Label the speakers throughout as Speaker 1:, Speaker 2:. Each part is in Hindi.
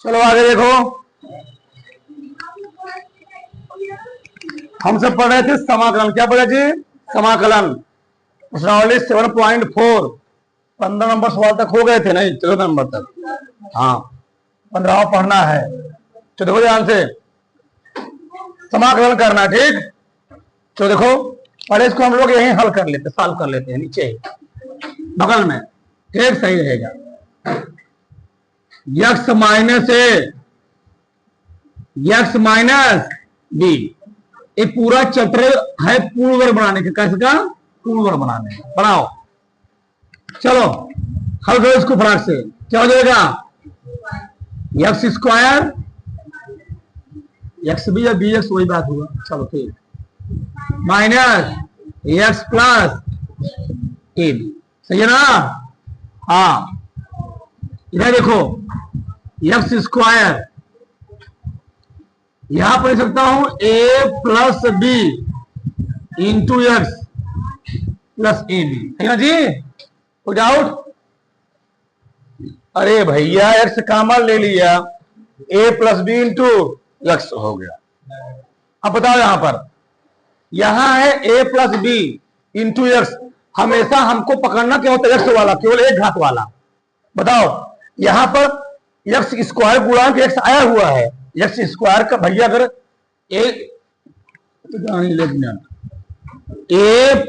Speaker 1: चलो आगे देखो, हम सब पढ़ रहे थे समाकलन। क्या पढ़े थे? समाकलन। प्रश्नावली 7.4 15 नंबर सवाल तक हो गए थे, नहीं 14 नंबर तक। हाँ 15वां पढ़ना है। तो देखो ध्यान से, समाकलन करना, ठीक। तो देखो पहले इसको हम लोग यहीं हल कर लेते, सॉल्व कर लेते हैं नीचे बगल में, ठीक, सही रहेगा। x माइनस ए x माइनस बी, ये पूरा चैप्टर है पूर्ण वर्ग बनाने का। कैसे का? पूर्ण वर्ग बनाने का। बनाओ, चलो हल करो इसको फटाक से। क्या हो जाएगा? एक्स स्क्वायर, एक्स बी या बी एक्स वही बात हुआ, चलो ठीक, minus X plus A B, सही है ना? हाँ इधर देखो, एक्स स्क्वायर यहां पर लिख सकता हूं A plus B into X plus A B, है ना जी? कोई डाउट? अरे भैया एक्स कॉमन ले लिया, ए प्लस बी इंटू एक्स हो गया। अब बताओ यहां है A plus B into x, हमेशा हमको पकड़ना क्या होता है? एक्स वाला, केवल एक घात वाला। बताओ यहां पर एक्स स्क्वायर गुणांक एक्स आया हुआ है, एक्स स्क्वायर का भैया अगर ए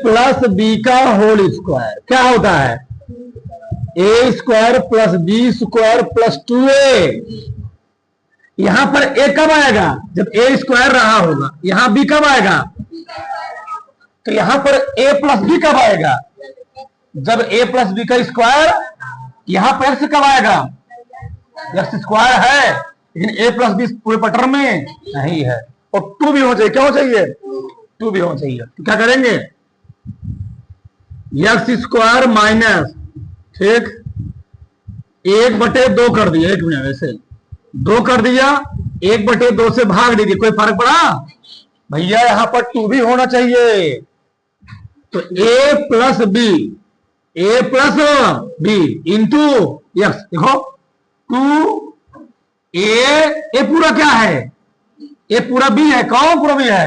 Speaker 1: प्लस बी का होल स्क्वायर क्या होता है? A square plus B square plus 2a। यहां पर ए कब आएगा? जब ए स्क्वायर रहा होगा। यहां बी कब आएगा? तो यहां पर ए प्लस बी कब आएगा? जब ए प्लस बी का स्क्वायर। यहां पर एक्स कब आएगा? एक्स स्क्वायर है लेकिन ए प्लस बी पूरे पटर में नहीं है, और 2 भी होना चाहिए। क्या होना चाहिए? 2 भी होना चाहिए। तो क्या करेंगे? एक्स स्क्वायर माइनस, ठीक, 1/2 कर दिया, एक मिनट, वैसे 2 कर दिया, 1/2 से भाग दीजिए, कोई फर्क पड़ा? भैया यहां पर 2 भी होना चाहिए। तो A plus B into x, देखो 2 ए पूरा क्या है? ए पूरा बी है। कौन पूरा बी है?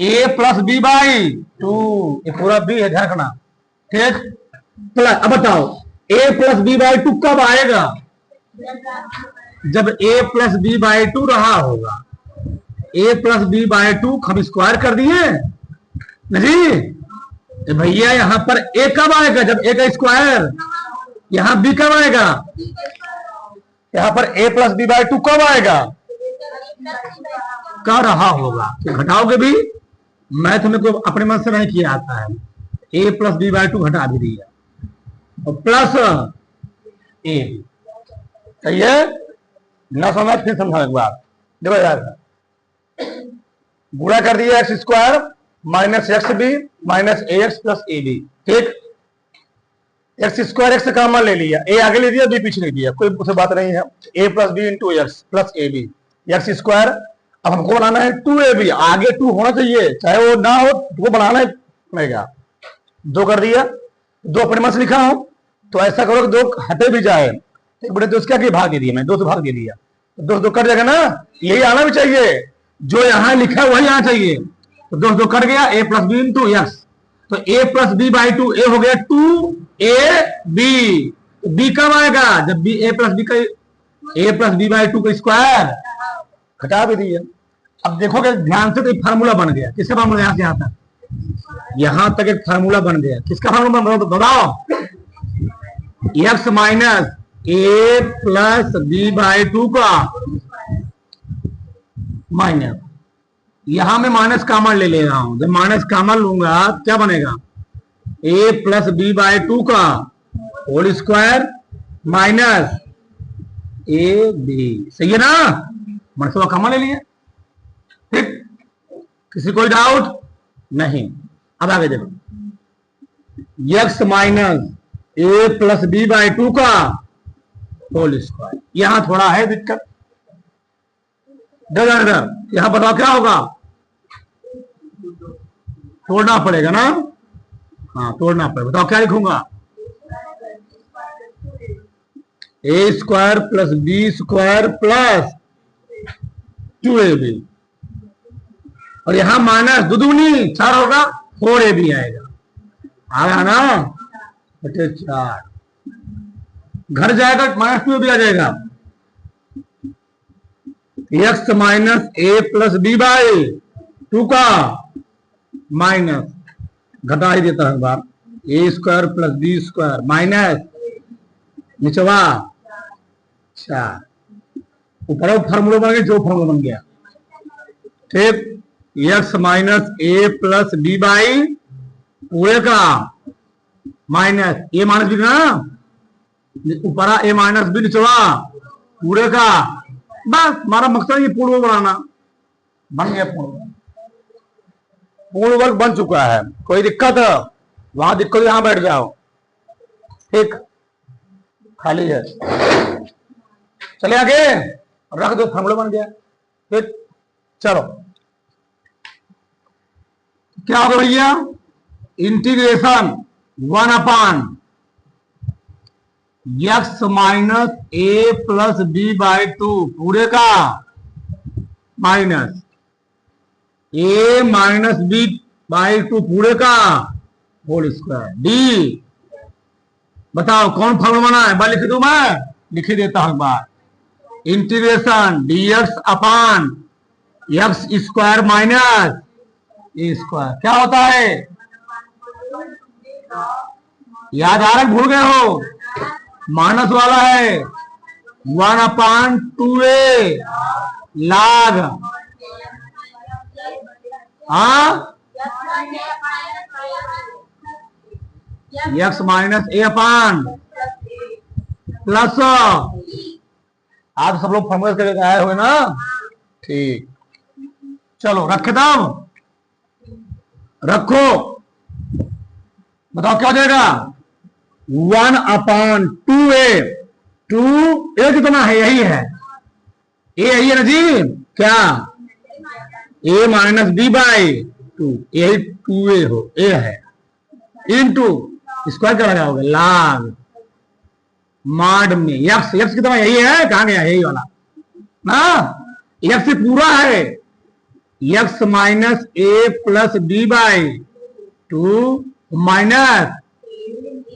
Speaker 1: ए प्लस बी बाई 2, ये पूरा बी है, ध्यान रखना, ठीक। प्लस, अब बताओ ए प्लस बी बाई 2 कब आएगा? जब ए प्लस बी बाई 2 रहा होगा। ए प्लस बी बाई 2 हम स्क्वायर कर दिए नहीं भैया, यहां पर ए कब आएगा? जब ए का स्क्वायर। यहां बी कब आएगा? यहां पर ए प्लस बी बाई 2 कब आएगा? क्या रहा होगा? तो घटाओगे भी, मैथ में को अपने मन से नहीं किया आता है। ए प्लस बी बाई 2 घटा भी दिया, और प्लस ए, सही है ना? समझ, फिर समझा एक बार। देखो यार, गुणा कर दिया X square minus X B minus A X plus A B, ठीक। एक्स स्क्वायर एक्स कॉमन ले लिया, ए आगे ले दिया, बी पीछे ले दिया, कोई उससे बात नहीं है। A plus B into X plus A B, X square. अब हमको बनाना है 2ab, आगे 2 होना चाहिए, चाहे वो ना हो, वो बनाना है पड़ेगा। 2 कर दिया, 2 अपने मन से लिखा हो, तो ऐसा करो कि 2 हटे भी जाए, एक बड़े 2 क्या भाग दे दिया, मैं 2 से भाग दे दिया, तो 2 कट जाएगा ना। यही आना भी चाहिए, जो यहां लिखा है वही आना चाहिए। तो 2 कट गया, A plus B into X, तो A plus B by 2, A हो गया 2ab। बी कब आएगा? जब B A plus B by 2 का स्क्वायर, घटा भी दिया। अब देखोगे ध्यान से, तो एक फार्मूला बन गया। किसका फार्मूला? यहां से यहां तक एक फार्मूला बन गया। किसका फार्मूला बन गया बताओ? X minus A plus B by 2 का माइनस, यहां मैं माइनस कॉमन ले रहा हूं। जब माइनस कॉमन लूंगा क्या बनेगा? ए प्लस बी बाई 2 का whole square minus A B, सही है ना? मनसुबा कॉमन ले लिया, ठीक। किसी कोई डाउट नहीं? अब आगे देखो, X minus A plus B by 2 का होल स्क्वायर। यहां थोड़ा है दिक्कत, यहां बताओ क्या होगा? तोड़ना पड़ेगा ना? हाँ तोड़ना पड़ेगा। बताओ क्या लिखूंगा? A square plus B square plus 2ab, और यहां माइनस दुदुनी 4 होगा, 4ab आएगा। आ रहा ना, बटे 4, घर जाएगा -2ab आ जाएगा। x minus A plus B by 2 का माइनस, घटा ही देता है बार, A square plus B square minus निचवा 4, ऊपर फार्मूला बन गया, जो फार्मूला बन गया, ठीक। x minus A plus B by पूरे का माइनस ए माइनस बी ना, ऊपरा ए माइनस बी निचवा पूरे का, बस हमारा मकसद ये पूर्ण बनाना, बन गया पूर्ण वर्ग बन चुका है। कोई दिक्कत है? वहां दिक्कत यहां बैठ जाओ, ठीक, खाली है। चले आगे, रख दो, फार्मूला बन गया, ठीक। चलो क्या होगा भैया, integration 1 x minus A plus B by 2 पूरे का minus A minus B by 2 पूरे का होल स्क्वायर डी। बताओ कौन फॉर्मूला बना है? लिख दूं मैं, लिख ही देता हूं बार, इंटीग्रेशन dx अपान एक्स स्क्वायर माइनस ए स्क्वायर क्या होता है? याद आ रहा, भूल गए हो? माइनस वाला है 1/2a लाग, एक्स माइनस ए अपान प्लस, आप सब लोग फॉर्मूला करके आए हुए ना, ठीक। चलो रखे तब, रखो, बताओ क्या हो जाएगा? 1/2a, 2a कितना है? यही है, ए यही है ना जी, क्या? a माइनस बी बाई 2, यही 2a हो, a है, इनटू स्क्वायर क्या लगाओगे? लाग माड में एक्स, एक्स कितना? यही है, कहां गया? यही वाला ना, एक्स से पूरा है, X minus A plus B by 2 minus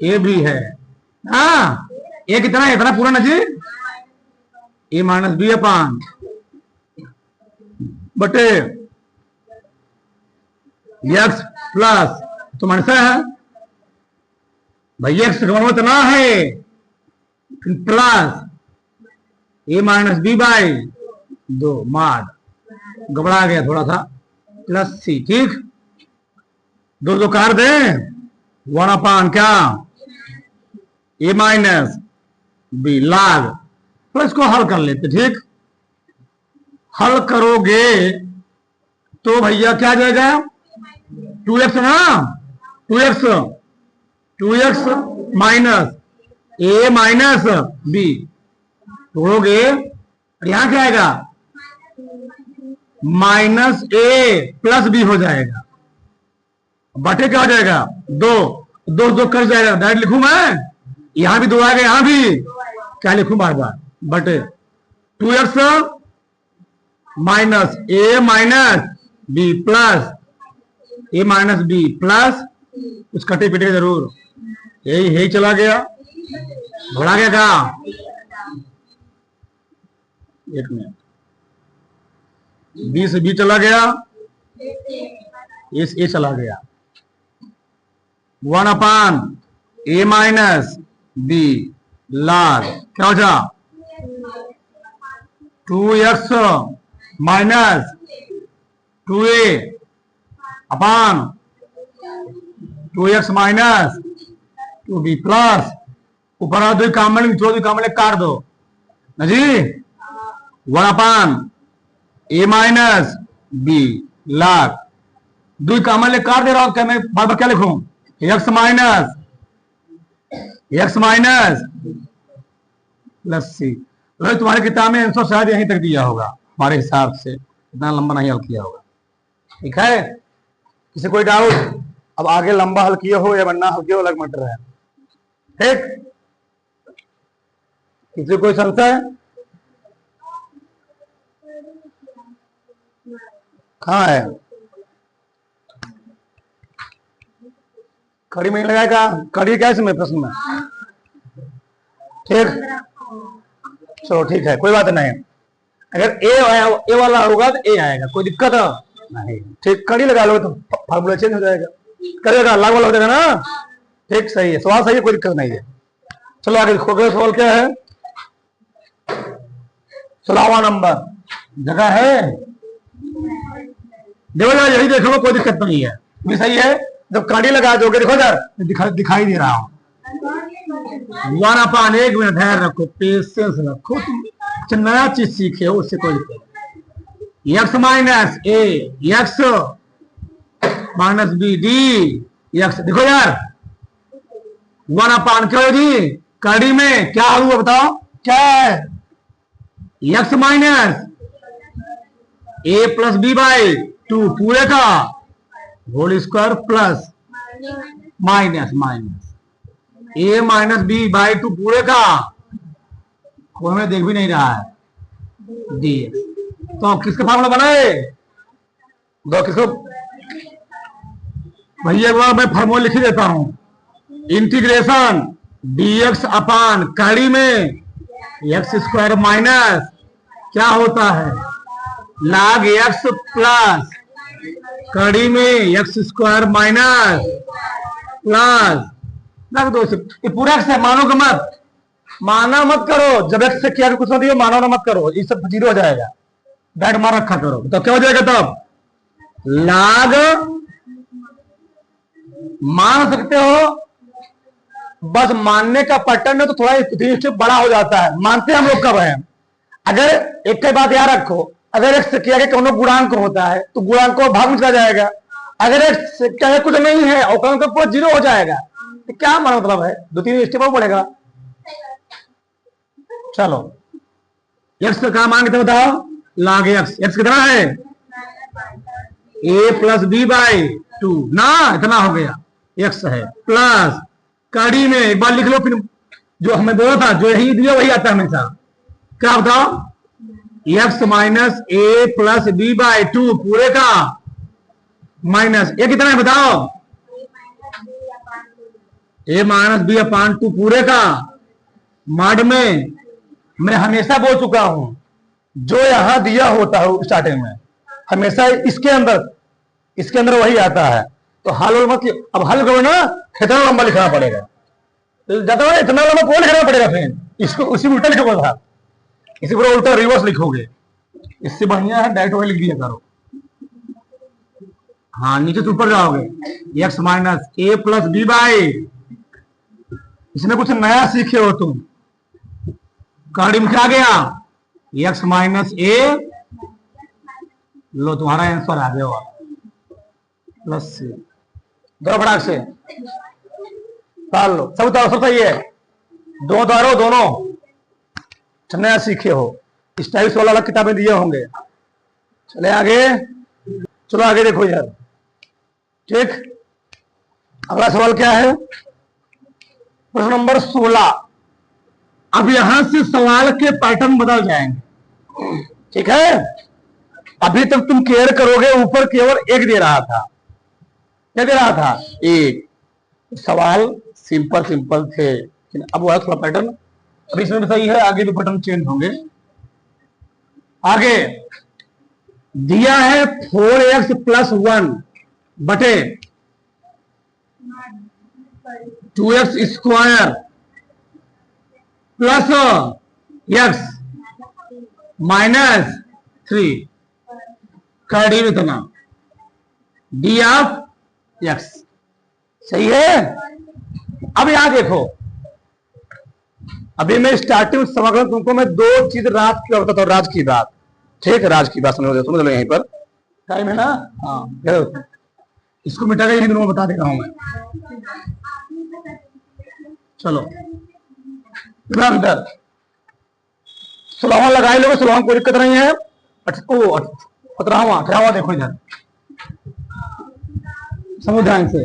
Speaker 1: A भी है, हाँ, ए कितना है? इतना पूरा ना जी, ए माइनस बी अपान बटे एक्स प्लस, तो माइनस है भाई, एक्स इतना है plus A minus B by 2 mod, घबरा गया थोड़ा सा, प्लस सी, ठीक। दो कार दे, 1 क्या? ए माइनस बी लाग, तो इसको हल कर लेते, ठीक। हल करोगे तो भैया क्या जाएगा? 2x ना, 2x minus A minus B तोड़ोगे, और यहां क्या आएगा? माइनस ए प्लस बी हो जाएगा, बटे क्या हो जाएगा? 2 कट जाएगा, डायरेक्ट लिखूं मैं, यहां भी 2 आएगा, यहां भी क्या लिखूं बार बार, बटे 2x minus A minus B plus A minus B plus, कुछ कटे पिटे जरूर, यही चला गया, भरा गया का, एक मिनट, बी से बी चला गया, ए चला गया, 1/a माइनस बी लाग क्या हो जा? 2x माइनस 2a अपान 2x माइनस 2b प्लस, ऊपर 2 कामन काट दो ना जी, 1/a माइनस बी लाग, 2 कामन ले काट दे रहा हूं, क्या मैं बार बार क्या लिखूं? x माइनस प्लस सी। तुम्हारी किताब में आंसर शायद यहीं तक दिया होगा, हमारे हिसाब से इतना लंबा नहीं हल किया होगा, ठीक है। किसी कोई डाउट? अब आगे लंबा हल किया हो या वरना हल किया हो अलग मैटर है, ठीक। किसी कोई संशय? कहाँ है? कड़ी में लगाएगा, कड़ी क्या इसमें प्रश्न में? ठीक, चलो ठीक है, कोई बात नहीं। अगर ए वाला होगा तो ए आएगा, कोई दिक्कत नहीं। ठीक, कड़ी लगा लो तो फार्मूला चेंज हो जाएगा, करेगा लाग वाला हो जाएगा ना। ठीक, सही है, सवाल सही है, कोई दिक्कत नहीं है। चलो आगे अगला सवाल क्या है? 16वां नंबर जगह है, देखो यार यही देख लो, कोई दिक्कत नहीं है, भी सही है। जब कड़ी लगा दोगे, देखो यार दिखाई दे रहा हूं। 1 1 मिनट धैर्य रखो, पेशेंस रखो, तुम नया चीज सीखे हो, उससे कोई दिक्कत। X minus A X minus B D X, देखो यार 1 क्या हो जी? कड़ी में क्या हुआ बताओ, क्या है? X minus A plus B by 2 पूरे का whole square plus minus minus A minus B by 2 पूरे का, कोई हमें देख भी नहीं रहा है, डी। तो किसका फार्मूला बनाए? दो किसको? भैया एक बार मैं फार्मूला लिख ही देता हूं। इंटीग्रेशन dx अपान कड़ी में एक्स स्क्वायर माइनस क्या होता है? log x प्लस कड़ी में एक्स स्क्वायर माइनस प्लस लग दो। ये पूरा एक्स है, मानो मत, माना मत करो। जब एक्स से किया कुछ मत, मानो ना मत करो, ये सब 0 हो जाएगा। डाइट मार रखा करो, तो क्या हो जाएगा? तब लाग मान सकते हो, बस मानने का पैटर्न है तो थोड़ा स्टेप बड़ा हो जाता है। मानते हम लोग कब है? अगर एक ही बात याद रखो, अगर एक्स से किया कोनो गुणांक होता है तो गुणांक को भाग में चला जाएगा। अगर एक्स से क्या कुछ नहीं है और पूरा 0 हो जाएगा, तो क्या माना मतलब है? 2-3 स्टेप और बढ़ेगा। चलो एक्स का क्या मान के बताओ? log एक्स, एक्स कितना है? ए प्लस बी बाई 2 ना, इतना हो गया, एक्स है प्लस कड़ी में एक बार लिख लो, फिर जो हमें बोला था, जो यही दिया वही आता है हमेशा। क्या बताओ? X minus A plus B by 2 पूरे का माइनस ए कितना है बताओ? ए माइनस बी अपान 2 पूरे का मड में मैं हमेशा बोल चुका हूं, जो यहां दिया होता है स्टार्टिंग में हमेशा इसके अंदर वही आता है। तो हल मत, अब हल करो ना, इतना लंबा लिखना पड़ेगा, ज्यादा इतना लंबा कौन लिखना पड़ेगा? फिर इसको उसी उल्टा लिखोगे था, इसी पूरा उल्टा रिवर्स लिखोगे। इससे बढ़िया है डायरेक्ट वही लिख दिया करो। हाँ, नीचे से ऊपर जाओगे, X minus A plus B by, इसमें कुछ नया सीखे हो तुम। कड़ी में क्या गया? एक्स माइनस ए, लो तुम्हारा आंसर आ गया प्लस सी। दो फटाक से डाल लो, सब उतारो, सब सही है। दो उतारो दोनों, नया सीखे हो। इस टाइप से अलग किताबें दिए होंगे। चले आगे, चलो आगे देखो यार। ठीक, अगला सवाल क्या है? प्रश्न नंबर 16। अब यहां से सवाल के पैटर्न बदल जाएंगे। ठीक है, अभी तक तुम केयर करोगे, ऊपर केवल एक दे रहा था। क्या दे रहा था? एक। सवाल सिंपल सिंपल थे, लेकिन अब वो थोड़ा पैटर्न, अभी इसमें भी सही है, आगे भी पैटर्न चेंज होंगे। आगे दिया है 4x प्लस 1 बटे 2x square plus x minus 3 कड़ी में इतना डी ऑफ एक्स। सही है। अब यहां देखो, अभी मैं स्टार्टिंग समझ तुमको मैं 2 चीज रात की बताता हूं, राज की बात। ठीक है, राज की बात समझ लो यहीं पर, टाइम है ना। हाँ, इसको मिटा के यही बता दे रहा हूं मैं। चलो अंदर 16वां लगाए लोगे, 16वां कोई दिक्कत नहीं है। 17वां देखो इधर, समझ ध्यान से।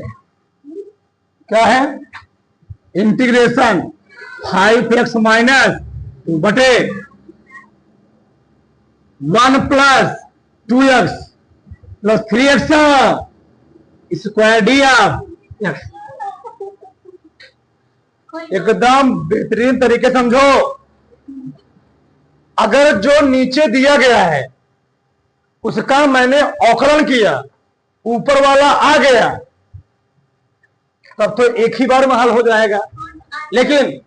Speaker 1: क्या है? इंटीग्रेशन 5x माइनस 2 बटे 1 plus 2x plus 3x square D of x। एकदम बेहतरीन तरीके समझो। अगर जो नीचे दिया गया है उसका मैंने अवकलन किया, ऊपर वाला आ गया, तब तो एक ही बार में हल हो जाएगा। लेकिन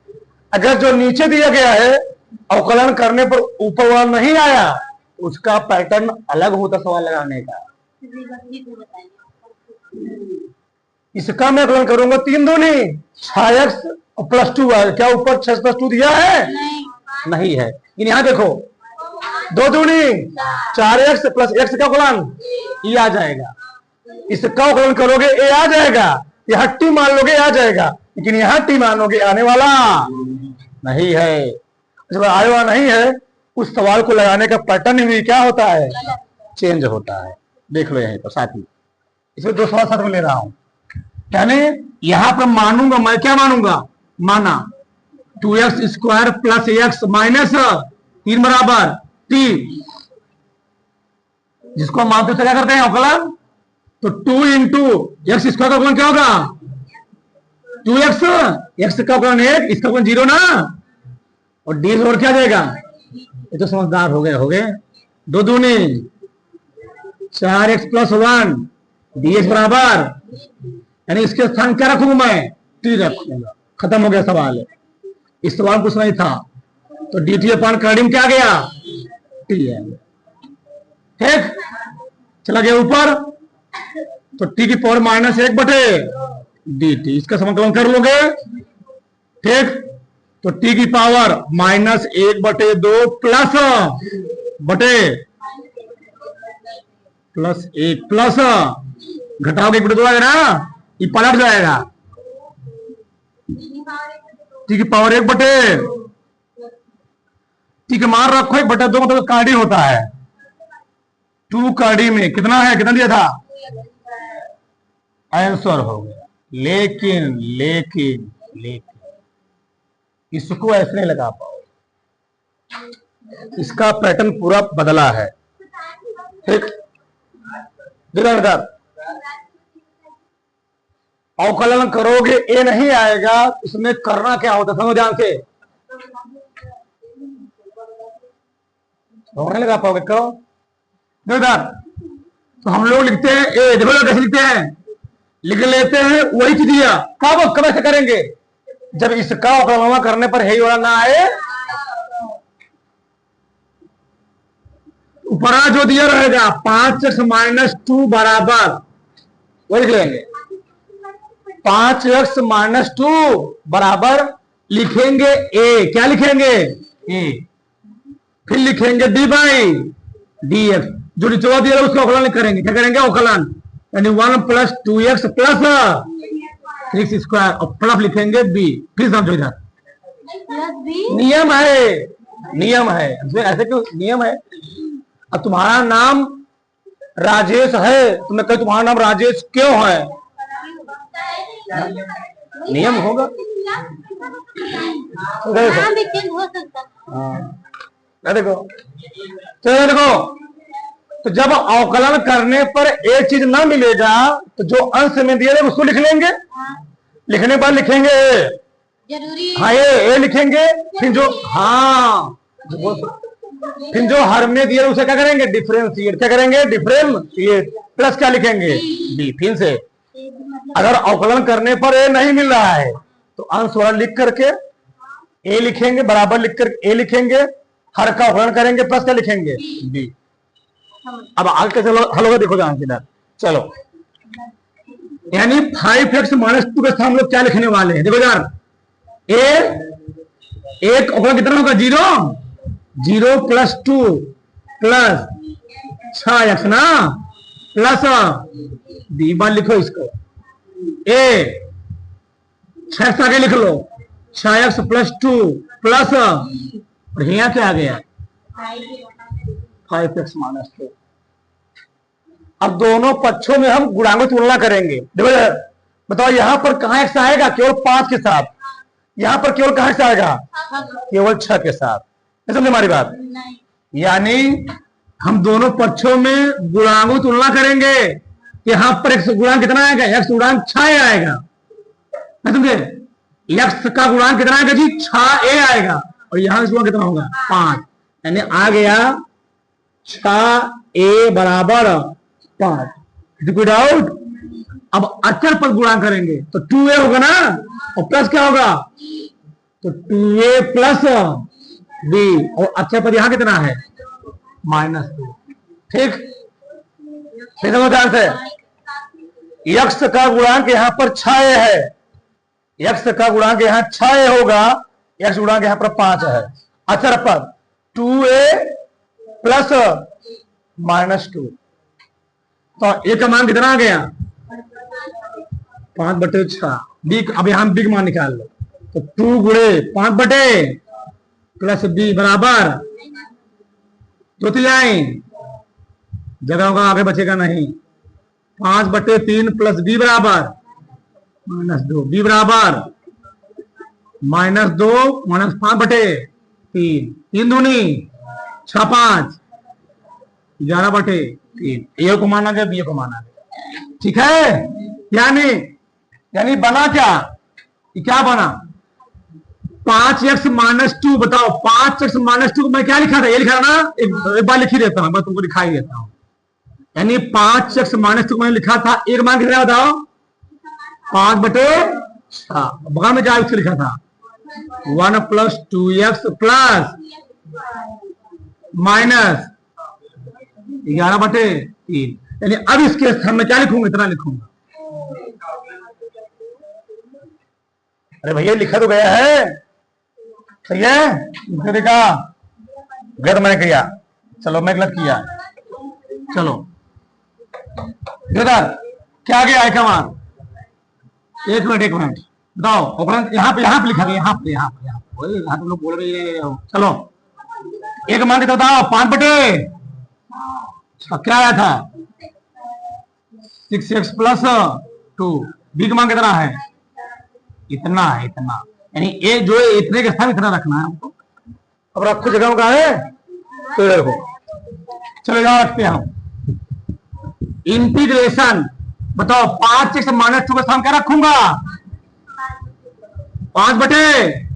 Speaker 1: अगर जो नीचे दिया गया है अवकलन करने पर ऊपर वाला नहीं आया, उसका पैटर्न अलग होता सवाल लगाने का। इसका मैं अवकलन करूंगा 3 दूनी 6x प्लस 2। क्या ऊपर 6 प्लस 2 दिया है? नहीं है। लेकिन यहां देखो 2 दूनी 4x प्लस x का अवकलन ये आ जाएगा। इसका अवकलन करोगे ए आ जाएगा, यहां टी मान लोगे आ जाएगा, लेकिन यहां टी मानोगे आने वाला नहीं है। जब आने वाला नहीं है उस सवाल को लगाने का पैटर्न भी क्या होता है? चेंज होता है। देख लो यहीं पर साथ ही, इसमें 2 सवाल साथ में ले रहा हूं। यानी यहां पर मानूंगा मैं, क्या मानूंगा? माना 2x square plus x minus 3 बराबर t, जिसको मानते क्या करते हैं अवकलन? तो 2 इंटू एक्स स्क्वायर का अवकलन क्या होगा? 2x, x का अवकलन 1, इसका अवकलन 0 ना, और डी और क्या जाएगा? ये तो समझदार हो गए 2 दूनी 4x प्लस 1 dx बराबर, यानी इसके स्थान क्या रखूंगा मैं? टी रखूंगा। खत्म हो गया सवाल। इस सवाल कुछ नहीं था, तो डी टी अपॉन कार्डियम क्या गया? टी है। ठीक, चला गया ऊपर, तो टी की पावर माइनस 1 बटे डी टी, इसका समाकलन कर लोगे। ठीक, तो टी की पावर माइनस 1 बटे 2 प्लस बटे प्लस 1 प्लस घटाओगे 1 बटे 2 आएगा ना, ये पलट जाएगा। टी की पावर 1 बटे टी के मान रखो 1 बटे 2, मतलब कार्डी होता है। 2 कार्डी में कितना है? कितना दिया था? आंसर हो गया। लेकिन लेकिन लेकिन इसको ऐसे नहीं लगा पाओ, इसका पैटर्न पूरा बदला है। ठीक, अवकलन करोगे ए नहीं आएगा, इसमें करना क्या होता? समझ ध्यान से, नहीं लगा पाओगे क्यों? तो हम लोग लिखते हैं ए, देखो कैसे लिखते हैं, लिख लेते हैं वही चीज दिया। कब ऐसे करेंगे? जब इसका अवकलन करने पर है वाला ना आए, ऊपर जो दिया रहेगा 5x माइनस 2 बराबर, वो लिख लेंगे। 5x माइनस 2 बराबर लिखेंगे ए, क्या लिखेंगे? ए। फिर लिखेंगे डी बाई डी एक्स, जो निचवा दिया उसका अवकलन करेंगे। क्या करेंगे? अवकलन, यानी 1 plus 2x plus 3x square, और प्लस लिखेंगे बी। फिर समझो इधर नियम है, नियम है ऐसे क्यों? नियम है। अब तुम्हारा नाम राजेश है, तुम्हें कहे तुम्हारा नाम राजेश क्यों है? नियम होगा। देखो देखो, तो जब अवकलन करने पर एक चीज ना मिलेगा तो जो अंश में दिया जाए उसको लिख लेंगे। लिखने पर लिखेंगे जरूरी, हाँ ये लिखेंगे। फिर जो फिर जो हर में दिया उसे क्या करेंगे? डिफरेंशिएट। क्या करेंगे? डिफरेंशिएट। प्लस क्या लिखेंगे? बी। फिर से अगर अवकलन करने पर ए नहीं मिल रहा है तो अंश वाला लिख करके ए लिखेंगे, बराबर लिख कर ए लिखेंगे, हर का अवकलन करेंगे, प्लस क्या लिखेंगे? बी। अब आगे कैसे हल होगा देखो ध्यान से। चलो, यानी 5x माइनस 2 के स्थान हम लोग क्या लिखने वाले हैं? देखो यार, एक अवकलन कितना होगा? 0 प्लस 2 प्लस 6x ना, प्लस बी। बार लिखो इसको, ए 6x आगे लिख लो, 6x प्लस 2 प्लस, और यहाँ क्या आ गया? 5x minus 2। अब दोनों पक्षों में हम गुणांक तुलना करेंगे। देखो बताओ, यहां पर कहां x आएगा? केवल 5 के साथ। यहां पर केवल कहां x आएगा? केवल 6 के साथ। समझे हमारी बात? यानी हम दोनों पक्षों में गुणांकों की तुलना करेंगे। यहां पर x गुणांक कितना आएगा? x गुणांक 6a आएगा, समझे? x का गुणांक कितना आएगा जी? 6a आएगा, और यहां गुणांक कितना होगा? 5। यानी आ गया 6a बराबर 5। कोई डाउट? अब अचर पद गुणांक करेंगे तो 2a होगा ना, और प्लस क्या होगा? तो 2a प्लस b, और अचर पद यहां कितना है? -2। ठीक, समझो ध्यान से। x का गुणांक यहां पर 6a है, x का गुणांक यहां 6a होगा, x गुणांक यहां पर 5 है। अचर पद 2a प्लस -2, तो a का मान कितना आ गया? 5/6। बी, अब यहां बी का मान निकाल लो, तो 2 गुणे 5 प्लस b बराबर 2 तिहाई, जगह होगा आगे बचेगा नहीं, 5/3 प्लस b बराबर -2, b बराबर -2 -5/3, 3 दूनी 6 5, 11/3। ए को माना गया, बी को माना गया, ठीक है। यानी बना क्या बना? 5x -2। बताओ 5x -2 को मैं क्या लिखा था? ये लिखा था ना, एक बार लिख ही देता हूं, मैं तुमको दिखाई देता हूं। यानी 5x -2 को मैंने लिखा था, एक मान कितना बताओ? 5/6। बगल में क्या लिखा था? 1 + 2x प्लस -11/3। यानी अब इसके स्थान में क्या लिखूंगा? इतना लिखूंगा। अरे भैया लिखा तो गया है, सही है? देखा गलत मैंने किया, चलो मैं गलत किया, चलो क्या गया है मान? एक मिनट बताओ, यहाँ पे लिखा गया, यहाँ पे तुम लोग बोल रहे हो। चलो एक मान कितना बताओ? 5/, क्या आया था? 6x + 2। बी का मान कितना है? इतना है, इतना। यानी ए जो है इतने के साथ इतना रखना है हमको। अब रखो जगह का है तो देखो, चलो यहां रखते हैं हम। इंटीग्रेशन बताओ 5x -2 का स्थान क्या रखूंगा? 5/,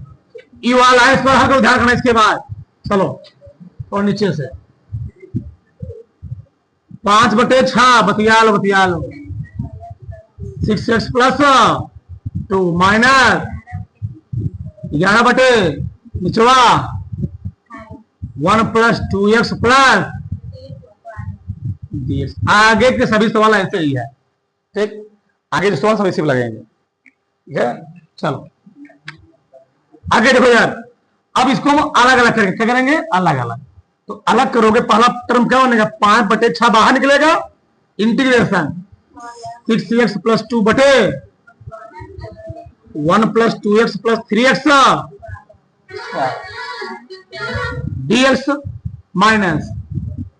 Speaker 1: ई वाला है, इस पर हर को ध्यान रखना। इसके बाद चलो और नीचे से 5/6 बतिया लो 6x + 2 माइनस 11/, निचवा 1 + 2x प्लस dx। आगे के सभी सवाल ऐसे ही है, ठीक? आगे के सवाल सब इसी में लगेंगे, ठीक है? चलो आगे देखो यार, अब इसको हम अलग अलग करेंगे। क्या करेंगे? अलग अलग। तो अलग करोगे, पहला टर्म क्या बनेगा? 5/6 बाहर निकलेगा, integration 6x + 2 1 + 2x + 3x dx minus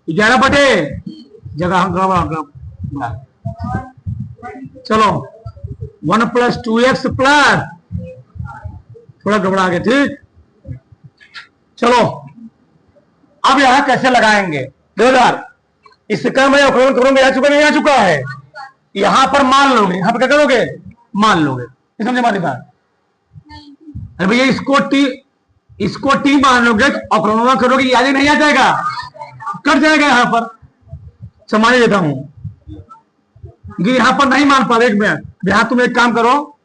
Speaker 1: 11/, जगह चलो 1 + 2x प्लस, थोड़ा घबरा गया, ठीक? चलो अब यहां कैसे लगाएंगे? 2000 इसका मैं उपयोग करूंगा, नहीं आ चुका है। यहां पर मान लोगे, यहां पर क्या करोगे? मान लोगे, समझे हमारी बात? अरे भैया इसको टी मान लोगे, और करोगे, याद ही नहीं आ जाएगा, कट जाएगा यहां पर। समझ देता हूं कि यहां पर नहीं मान पा रहे। एक मिनट, यहां तुम एक काम करो,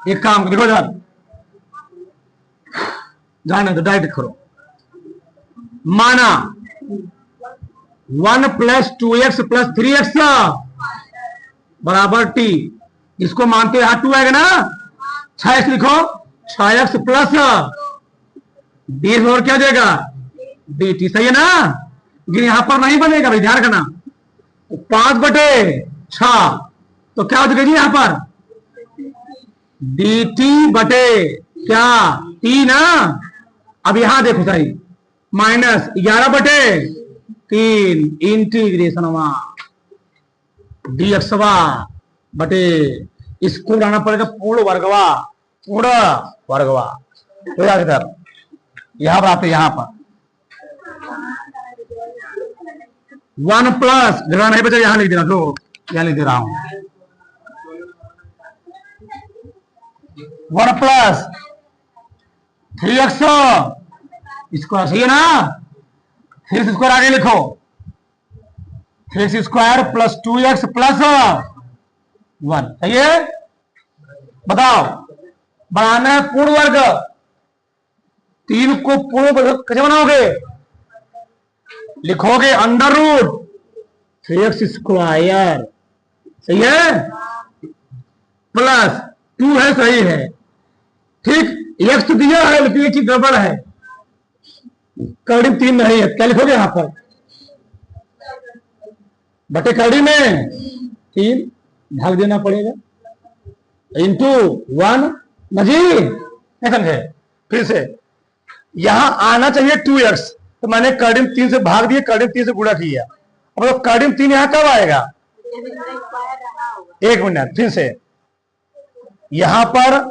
Speaker 1: एक काम देखो यार, जाने तो डायरेक्ट करो। माना 1 + 2x + 3x बराबर t, इसको मानते यहां 2 आएगा ना, 6x लिखो, 6x प्लस d और क्या जाएगा? dt, सही है ना? लेकिन यहां पर नहीं बनेगा भाई, ध्यान रखना। 5/6 तो क्या हो जाएगा जी यहां पर? dt बटे क्या? t ना। अब यहां देखो सही, -11/3 इंटीग्रेशन dx बटे, इसको लाना पड़ेगा पूर्ण वर्गवा, तो इधर यहां पर आते, यहां पर 1 प्लस जगह नहीं बचा, यहां लिख देना, लो यहां लिख दे रहा हूं 1 प्लस 3x स्क्वायर, सही है ना? 3x स्क्वायर आगे लिखो, 3x square plus 2x plus 1, सही है? बताओ, बनाना है पूर्ण वर्ग, 3 को पूर्ण वर्ग कैसे बनाओगे? लिखोगे अंडर रूट 3x स्क्वायर, सही है, प्लस 2 है, सही है, ठीक। x तो दिया है लेकिन एक चीज गड़बड़ है, कड़ी 3 नहीं है, क्या लिखोगे यहां पर? बटे कड़ी में 3 भाग देना पड़ेगा, इंटू 1 मजी, नहीं समझे? फिर से यहां आना चाहिए 2x, तो मैंने कड़ी 3 से भाग दिया, कड़ी 3 से गुणा किया, अब तो कड़ी 3 यहां कब आएगा? 1 मिनट, फिर से यहां पर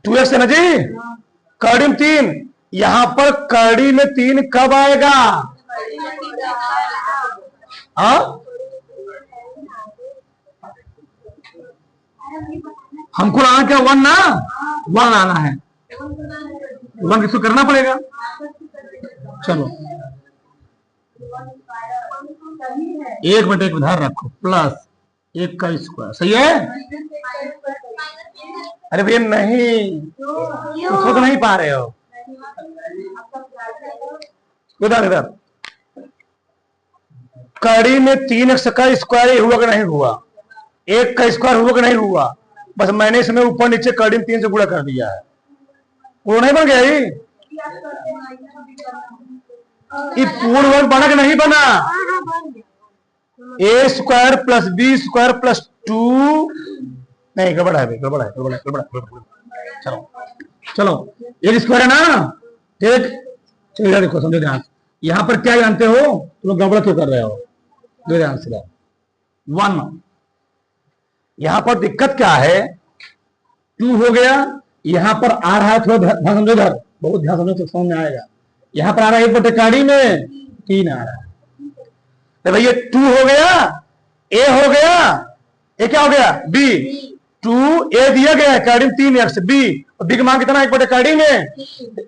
Speaker 1: 2x है ना जी, कड़ी 3, यहां पर कड़ी में 3 कब आएगा? हाँ, हमको आना क्या? 1 ना, 1 आना है, 1 किसको करना पड़ेगा? चलो 1 बटे 1 ध्यान रखो, प्लस 1 का स्क्वायर, सही है? अरे भैया नहीं, उसको तो नहीं पा रहे हो, इधर इधर कड़ी में 3x का स्क्वायर हुआ कि नहीं हुआ? 1 का स्क्वायर हुआ कि नहीं हुआ? बस मैंने इसमें ऊपर नीचे कड़ी में 3 से गुणा कर दिया है, वो नहीं बन गया ये पूर्ण वर्ग बना कि नहीं बना? a square plus b square plus 2, नहीं गड़बड़ है, गड़बड़ है, गड़बड़ है, गड़बड़ है। चलो चलो, a स्क्वायर है ना, ठीक। चलिए देखो, समझो ध्यान, यहां पर क्या जानते हो तुम लोग? गड़बड़ क्यों कर रहे हो? दो ध्यान से 1, यहां पर दिक्कत क्या है? 2 हो गया, यहां पर आ रहा है, थोड़ा ध्यान समझो, इधर बहुत ध्यान समझो तो समझ में आएगा। यहां पर आ रहा है 1 बटे कड़ी में 3 आ रहा है, तो भैया 2 हो गया, a हो गया, a क्या हो गया? b, 2a दिया गया है, कड़ी में 3x, b, और b की मान कितना? 1 बटे कड़ी में,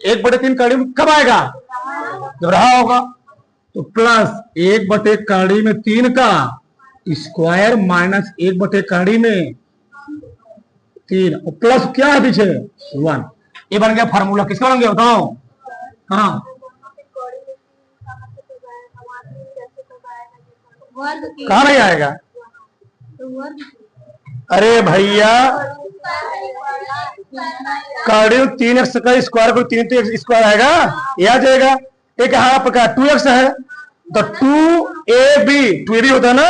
Speaker 1: 1 बटे 3 कड़ी में कब आएगा? जब रहा होगा, तो प्लस 1 बटे कड़ी में 3 का स्क्वायर माइनस 1 बटे कड़ी में 3, और प्लस क्या है पीछे? 1। ये बन गया फार्मूला, किसका बन गया बताओ? हाँ, कहा नहीं आएगा? अरे भैया कड़ी 3x का स्क्वायर को 3 तो x स्क्वायर आएगा, यह जाएगा, एक यहाँ पर क्या 2x है, तो 2ab, 2ab होता है ना,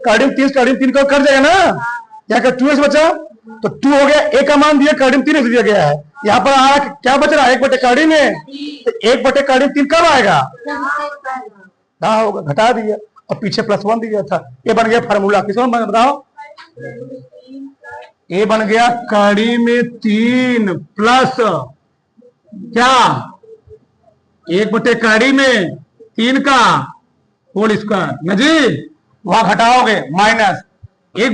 Speaker 1: कड़ी 3 को कर जाएगा ना, यहाँ का 2x बचा, तो 2 हो गया, a का मान दिया, कड़ी 3x दिया गया है, यहाँ पर आ क्या बच रहा है? 1 बटे कड़ी में, तो 1 बटे कड़ी 3 कब आएगा? हाँ होगा, घटा दिया, और पीछे +1 दिया था, ये बन गया फार्मूला, किसको बताओ? ये बन गया कड़ी में 3 प्लस क्या? 1 बटे कड़ी में 3 का होल स्क्वायर ना जी, वहां घटाओगे माइनस 1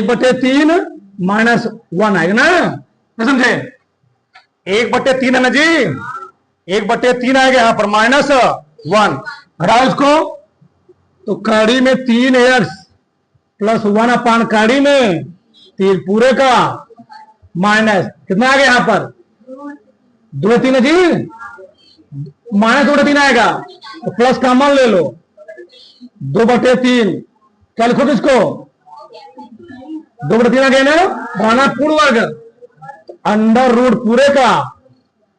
Speaker 1: बटे 3 माइनस 1 आएगा ना, समझे? 1 बटे 3 है ना जी, 1 बटे 3 आएगा यहाँ पर, माइनस 1, घटाओ इसको, तो कड़ी में 3x प्लस 1 अपान कड़ी में 3 पूरे का, माइनस कितना आ गया यहाँ पर? 2 3 है जी, माइनस 2 बटे 3 आएगा, तो प्लस का मान ले लो, 2 बटे 3, क्या लिखो इसको? 2 बटे 3 आ गया ना, बनाना पूर्ण वर्ग, अंडर रूट पूरे का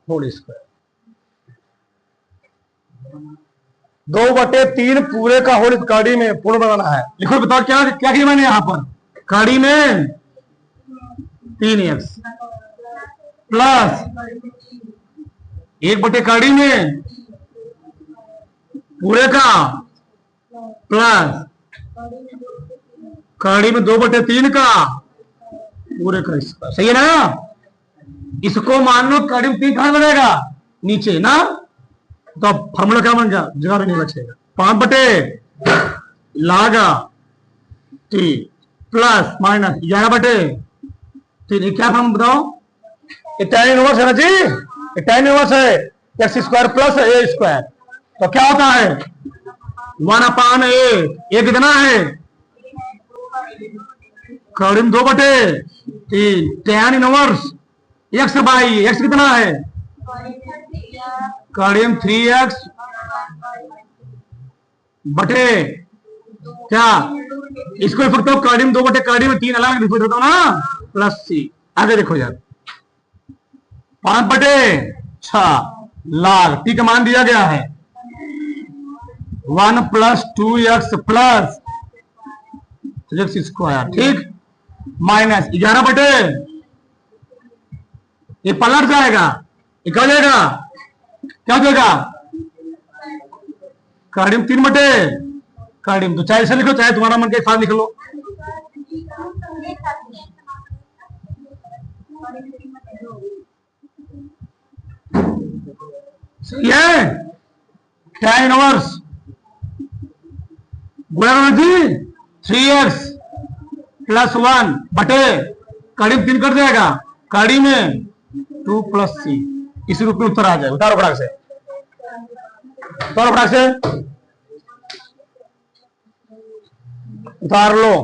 Speaker 1: होल स्क्वायर, 2 बटे 3 पूरे का होल कड़ी में पूर्ण बनाना है। लिखो, बताओ क्या क्या किया मैंने? यहां पर कड़ी में 3x प्लस 1 बटे कड़ी में पूरे का, प्लस कड़ी में 2 बटे 3 का पूरे का स्क्वायर, सही है ना? इसको मान लो करीब 3 कहां बनेगा, नीचे ना, तो फॉर्मूला क्या बन गया, जगह भी नहीं बचेगा। 5 बटे लागा 3 प्लस माइनस 11 बटे 3, क्या फॉर्म बताओ, tan इनवर्स है ना जी, tan इनवर्स है एक्स स्क्वायर प्लस ए स्क्वायर, तो क्या होता है 1/a, ये कितना है करीब 2 बटे 3, tan inverse x by x कितना है करीब 3x बटे क्या, इसको लिख सकते हो करीब 2 बटे करीब 3 अलग लिख सकता हूं ना, प्लस c। आगे देखो यार 5 बटे 6 लाख t का मान दिया गया है 1 plus 2x plus x square, ठीक, माइनस 11 बटे, ये पलट जाएगा, ये क्या हो जाएगा, क्या हो जाएगा करीब 3 बटे करीब, तो चाहे ऐसे लिखो चाहे तुम्हारा मन के साथ लिख लो। सही है, tan इनवर्स गुणा जी 3x प्लस 1 बटे करीब 3 कर जाएगा, कड़ी में 2 प्लस c, इसी रूप में उत्तर आ जाएगा। उतारो फटाक से, उतारो फटाक से, उतार लो।